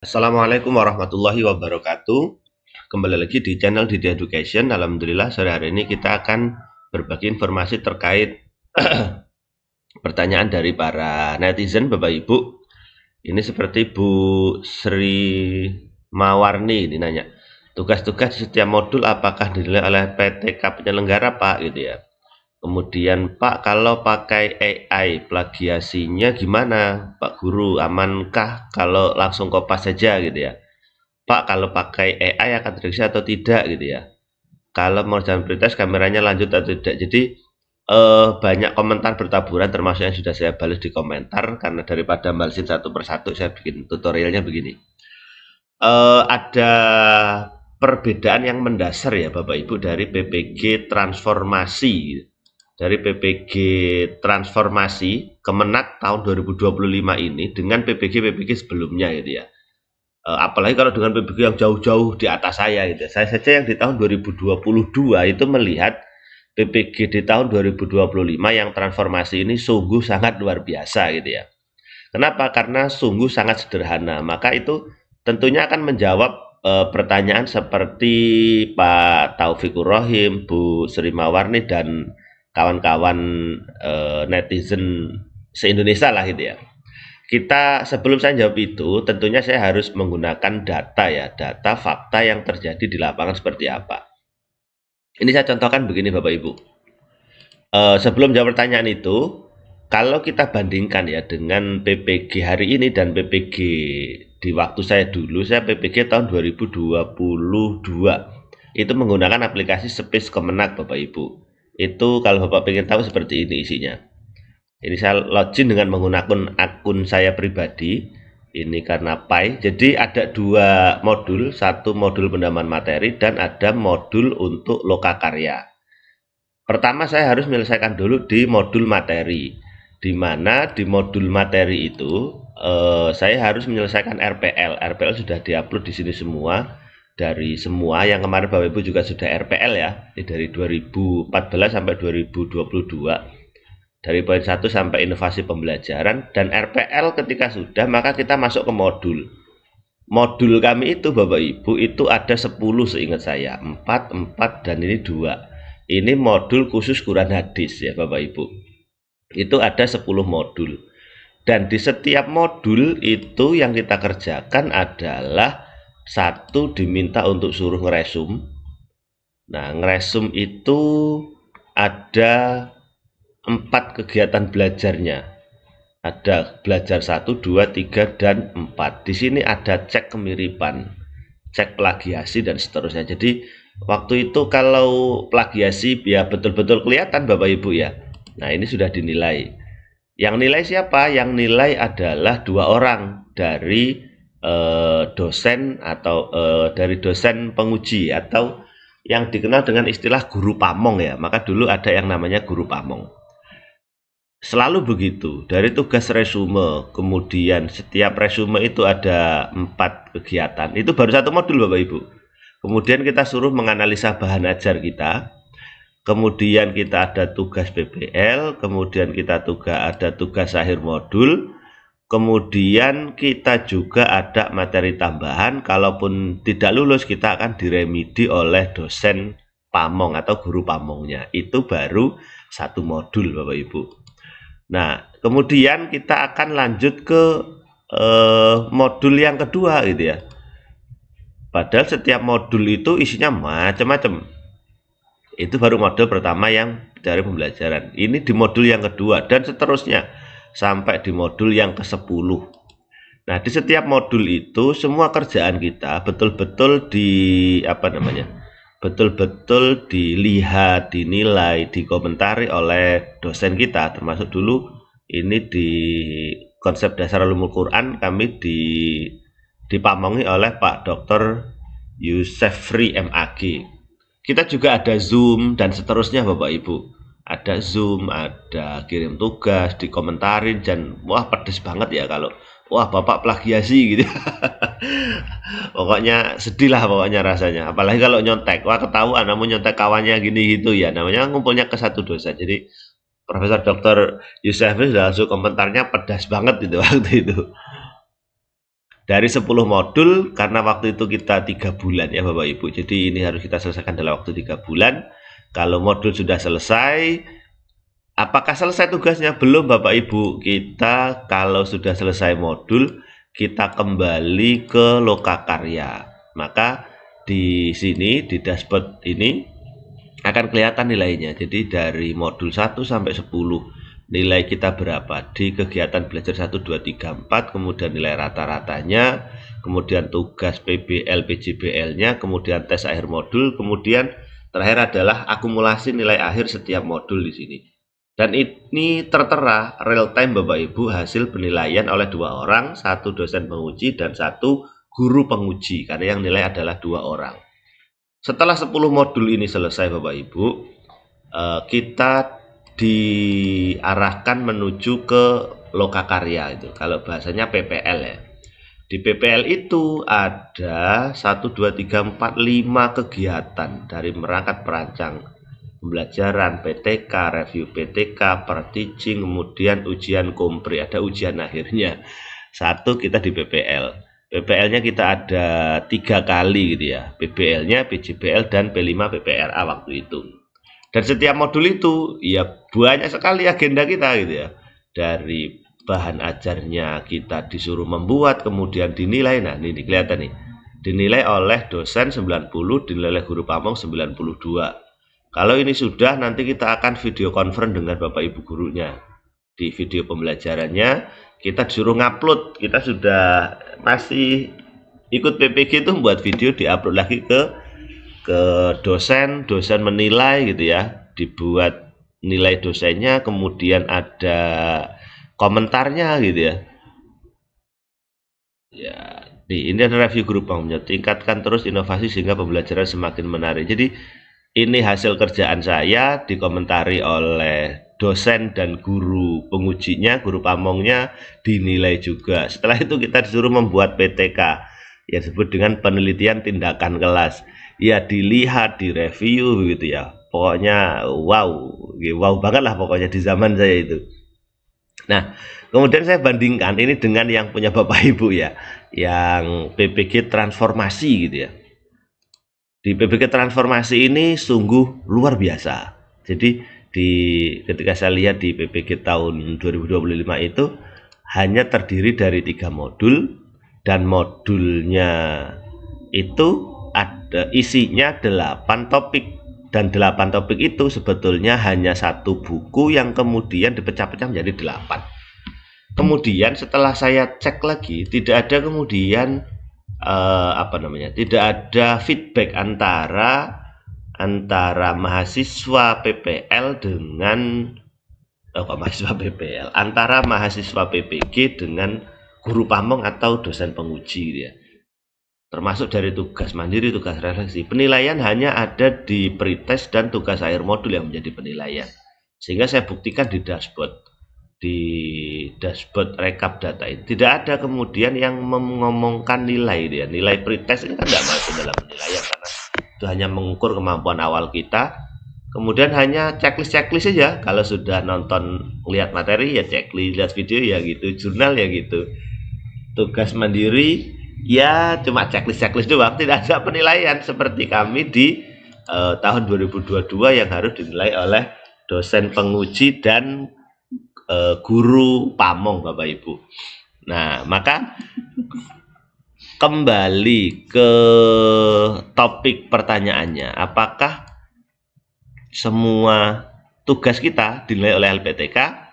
Assalamualaikum warahmatullahi wabarakatuh. Kembali lagi di channel Didi Education. Alhamdulillah sore hari ini kita akan berbagi informasi terkait pertanyaan dari para netizen Bapak Ibu. Ini seperti Bu Sri Mawarni ini nanya, tugas-tugas di setiap modul apakah dinilai oleh PTK penyelenggara Pak gitu ya. Kemudian Pak, kalau pakai AI plagiasinya gimana Pak Guru, amankah kalau langsung kopas saja gitu ya. Pak, kalau pakai AI akan terdeteksi atau tidak gitu ya. Kalau mengerjakan pretest kameranya lanjut atau tidak. Jadi banyak komentar bertaburan termasuk yang sudah saya balas di komentar, karena daripada balesin satu persatu saya bikin tutorialnya begini. Ada perbedaan yang mendasar ya Bapak Ibu dari PPG transformasi. Dari PPG transformasi Kemenak tahun 2025 ini dengan PPG sebelumnya gitu ya. Apalagi kalau dengan PPG yang jauh-jauh di atas saya gitu. Saya saja yang di tahun 2022 itu melihat PPG di tahun 2025 yang transformasi ini sungguh sangat luar biasa gitu ya. Kenapa? Karena sungguh sangat sederhana. Maka itu tentunya akan menjawab pertanyaan seperti Pak Taufikur Rohim, Bu Sri Mawarni dan kawan-kawan netizen se-Indonesia lah gitu ya. Kita sebelum saya jawab itu, tentunya saya harus menggunakan data ya, data fakta yang terjadi di lapangan seperti apa. Ini saya contohkan begini Bapak Ibu. Sebelum jawab pertanyaan itu, kalau kita bandingkan ya dengan PPG hari ini dan PPG di waktu saya dulu, saya PPG tahun 2022 itu menggunakan aplikasi Space Kemenak Bapak Ibu. Itu kalau Bapak ingin tahu seperti ini isinya. Ini saya login dengan menggunakan akun saya pribadi. Ini karena Pi. Jadi ada dua modul, satu modul pendalaman materi dan ada modul untuk lokakarya. Pertama saya harus menyelesaikan dulu di modul materi. Di mana di modul materi itu saya harus menyelesaikan RPL. RPL sudah diupload di sini semua. Dari semua yang kemarin Bapak Ibu juga sudah RPL ya. Ini dari 2014 sampai 2022. Dari poin 1 sampai inovasi pembelajaran, dan RPL ketika sudah maka kita masuk ke modul. Modul kami itu Bapak Ibu itu ada 10 seingat saya, 4 dan ini 2. Ini modul khusus Quran hadis ya Bapak Ibu. Itu ada 10 modul. Dan di setiap modul itu yang kita kerjakan adalah satu diminta untuk suruh ngeresum. Nah, ngeresum itu ada 4 kegiatan belajarnya. Ada belajar 1, 2, 3, dan 4. Di sini ada cek kemiripan, cek plagiasi, dan seterusnya. Jadi waktu itu kalau plagiasi ya betul-betul kelihatan Bapak Ibu ya. Nah ini sudah dinilai. Yang nilai siapa? Yang nilai adalah 2 orang dari dosen atau dari dosen penguji atau yang dikenal dengan istilah guru pamong ya. Maka dulu ada yang namanya guru pamong. Selalu begitu, dari tugas resume, kemudian setiap resume itu ada 4 kegiatan. Itu baru satu modul Bapak Ibu. Kemudian kita suruh menganalisa bahan ajar kita. Kemudian kita ada tugas PBL, kemudian kita ada tugas akhir modul. Kemudian kita juga ada materi tambahan. Kalaupun tidak lulus kita akan diremedi oleh dosen pamong atau guru pamongnya. Itu baru satu modul Bapak Ibu. Nah, kemudian kita akan lanjut ke modul yang kedua gitu ya. Padahal setiap modul itu isinya macam-macam. Itu baru modul pertama yang dari pembelajaran. Ini di modul yang kedua dan seterusnya sampai di modul yang ke-10. Nah, di setiap modul itu semua kerjaan kita betul-betul betul-betul dilihat, dinilai, dikomentari oleh dosen kita, termasuk dulu ini di konsep dasar ulumul Quran kami dipamongi oleh Pak Dr. Yusefri MAG. Kita juga ada Zoom dan seterusnya Bapak Ibu. Ada Zoom, ada kirim tugas, dikomentarin, dan wah pedes banget ya kalau wah Bapak plagiasi gitu. Pokoknya sedih lah pokoknya rasanya. Apalagi kalau nyontek, wah ketahuan namun nyontek kawannya gini gitu ya. Namanya ngumpulnya ke satu dosa. Jadi Profesor Dr. Yusef sudah langsung komentarnya pedas banget gitu waktu itu. dari 10 modul, karena waktu itu kita 3 bulan ya Bapak Ibu. Jadi ini harus kita selesaikan dalam waktu 3 bulan. Kalau modul sudah selesai, apakah selesai tugasnya? Belum Bapak Ibu. Kita kalau sudah selesai modul, kita kembali ke lokakarya. Maka di sini di dashboard ini akan kelihatan nilainya. Jadi dari modul 1 sampai 10 nilai kita berapa di kegiatan belajar 1, 2, 3, 4, kemudian nilai rata-ratanya, kemudian tugas PBL, PJBL-nya, kemudian tes akhir modul, kemudian terakhir adalah akumulasi nilai akhir setiap modul di sini. Dan ini tertera real time Bapak Ibu hasil penilaian oleh 2 orang, 1 dosen penguji dan 1 guru penguji, karena yang nilai adalah 2 orang. Setelah 10 modul ini selesai Bapak Ibu, kita diarahkan menuju ke lokakarya itu. Kalau bahasanya PPL ya. Di PPL itu ada 1, 2, 3, 4, 5 kegiatan dari merangkat perancang pembelajaran, PTK, review PTK, per-teaching, kemudian ujian kompre, ada ujian akhirnya. 1 kita di PPL. PPL-nya kita ada 3 kali gitu ya. PBL-nya, PJBL, dan P5 PPRA waktu itu. Dan setiap modul itu ya banyak sekali agenda kita gitu ya. Dari bahan ajarnya kita disuruh membuat, kemudian dinilai. Nah, ini kelihatan nih. Dinilai oleh dosen 90, dinilai oleh guru pamong 92. Kalau ini sudah, nanti kita akan video conference dengan Bapak Ibu gurunya. Di video pembelajarannya kita disuruh ngupload. Kita sudah masih ikut PPG itu membuat video, diupload lagi ke dosen menilai gitu ya, dibuat nilai dosennya, kemudian ada komentarnya gitu ya. Ya, ini ada review guru pamongnya, tingkatkan terus inovasi sehingga pembelajaran semakin menarik. Jadi ini hasil kerjaan saya dikomentari oleh dosen dan guru pengujinya, guru pamongnya, dinilai juga. Setelah itu kita disuruh membuat PTK yang disebut dengan penelitian tindakan kelas. Ya dilihat, direview begitu ya. Pokoknya wow banget lah pokoknya di zaman saya itu. Nah, kemudian saya bandingkan ini dengan yang punya Bapak Ibu ya, yang PPG transformasi gitu ya. Di PPG transformasi ini sungguh luar biasa. Jadi ketika saya lihat di PPG tahun 2025 itu hanya terdiri dari 3 modul, dan modulnya itu ada isinya 8 topik, dan 8 topik itu sebetulnya hanya 1 buku yang kemudian dipecah-pecah menjadi 8. Kemudian setelah saya cek lagi, tidak ada kemudian tidak ada feedback antara mahasiswa PPL dengan mahasiswa PPL, antara mahasiswa PPG dengan guru pamong atau dosen penguji ya. Termasuk dari tugas mandiri, tugas refleksi. Penilaian hanya ada di pretest dan tugas akhir modul yang menjadi penilaian. Sehingga saya buktikan di dashboard rekap data ini. Tidak ada kemudian yang mengomongkan nilai dia. Nilai pretest ini kan tidak masuk dalam penilaian karena itu hanya mengukur kemampuan awal kita. Kemudian hanya checklist saja. Kalau sudah nonton, lihat materi ya checklist, lihat video ya gitu, jurnal ya gitu. Tugas mandiri ya cuma checklist doang, tidak ada penilaian seperti kami di tahun 2022 yang harus dinilai oleh dosen penguji dan guru pamong Bapak Ibu. Nah, maka kembali ke topik pertanyaannya, apakah semua tugas kita dinilai oleh LPTK?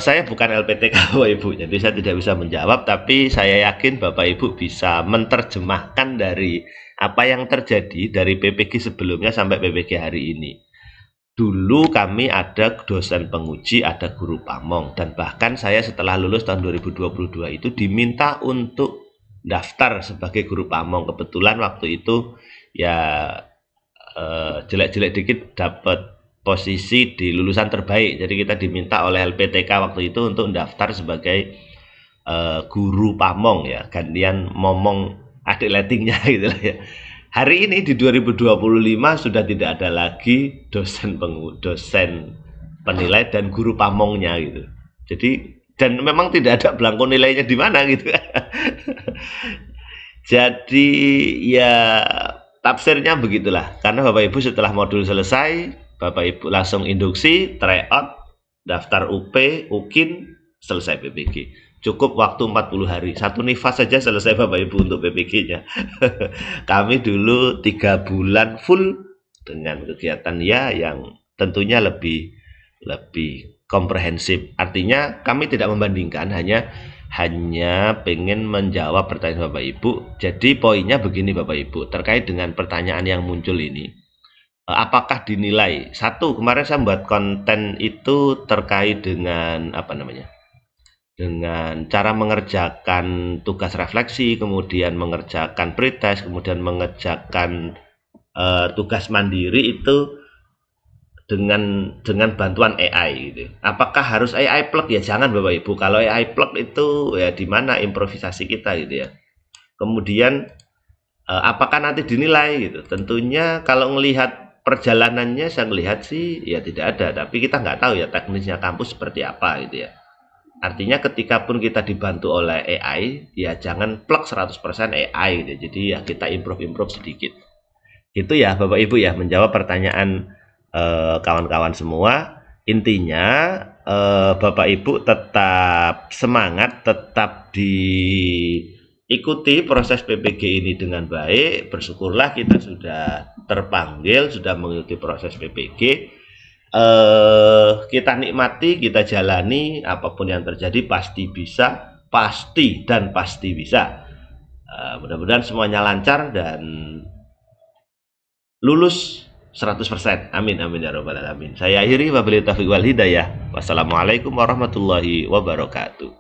Saya bukan LPTK Bapak Ibu, jadi saya tidak bisa menjawab, tapi saya yakin Bapak Ibu bisa menerjemahkan dari apa yang terjadi dari PPG sebelumnya sampai PPG hari ini. Dulu kami ada dosen penguji, ada guru pamong, dan bahkan saya setelah lulus tahun 2022 itu diminta untuk daftar sebagai guru pamong. Kebetulan waktu itu ya jelek-jelek dikit dapat posisi di lulusan terbaik, jadi kita diminta oleh LPTK waktu itu untuk daftar sebagai guru pamong ya, gantian momong adik lettingnya gitu lah ya. Hari ini di 2025 sudah tidak ada lagi dosen penilai dan guru pamongnya gitu. Jadi dan memang tidak ada belangko nilainya di mana gitu. Jadi ya tafsirnya begitulah. Karena Bapak Ibu setelah modul selesai, Bapak Ibu langsung induksi, tryout, daftar UP, UKIN, selesai PPG. Cukup waktu 40 hari. Satu nifas saja selesai Bapak Ibu untuk PPG-nya. Kami dulu 3 bulan full dengan kegiatan ya yang tentunya lebih komprehensif. Artinya kami tidak membandingkan, hanya pengen menjawab pertanyaan Bapak Ibu. Jadi poinnya begini Bapak Ibu, terkait dengan pertanyaan yang muncul ini. Apakah dinilai? Satu, kemarin saya membuat konten itu terkait dengan apa namanya? Dengan cara mengerjakan tugas refleksi, kemudian mengerjakan pretest, kemudian mengerjakan tugas mandiri itu dengan bantuan AI gitu. Apakah harus AI plug? Ya jangan Bapak Ibu. Kalau AI plug itu ya di mana improvisasi kita gitu ya. Kemudian apakah nanti dinilai gitu? Tentunya kalau melihat perjalanannya saya melihat sih ya tidak ada, tapi kita nggak tahu ya teknisnya kampus seperti apa gitu ya. Artinya ketika pun kita dibantu oleh AI, ya jangan plug 100% AI gitu. Jadi ya kita improve sedikit. Itu ya Bapak Ibu ya, menjawab pertanyaan kawan-kawan semua. Intinya Bapak Ibu tetap semangat, tetap diikuti proses PPG ini dengan baik. Bersyukurlah kita sudah terpanggil, sudah mengikuti proses PPG. Kita nikmati, kita jalani, apapun yang terjadi pasti bisa, pasti dan pasti bisa. Mudah-mudahan semuanya lancar dan lulus 100%. Amin amin ya rabbal alamin. Saya akhiri wabillahi taufiq wal hidayah. Wassalamualaikum warahmatullahi wabarakatuh.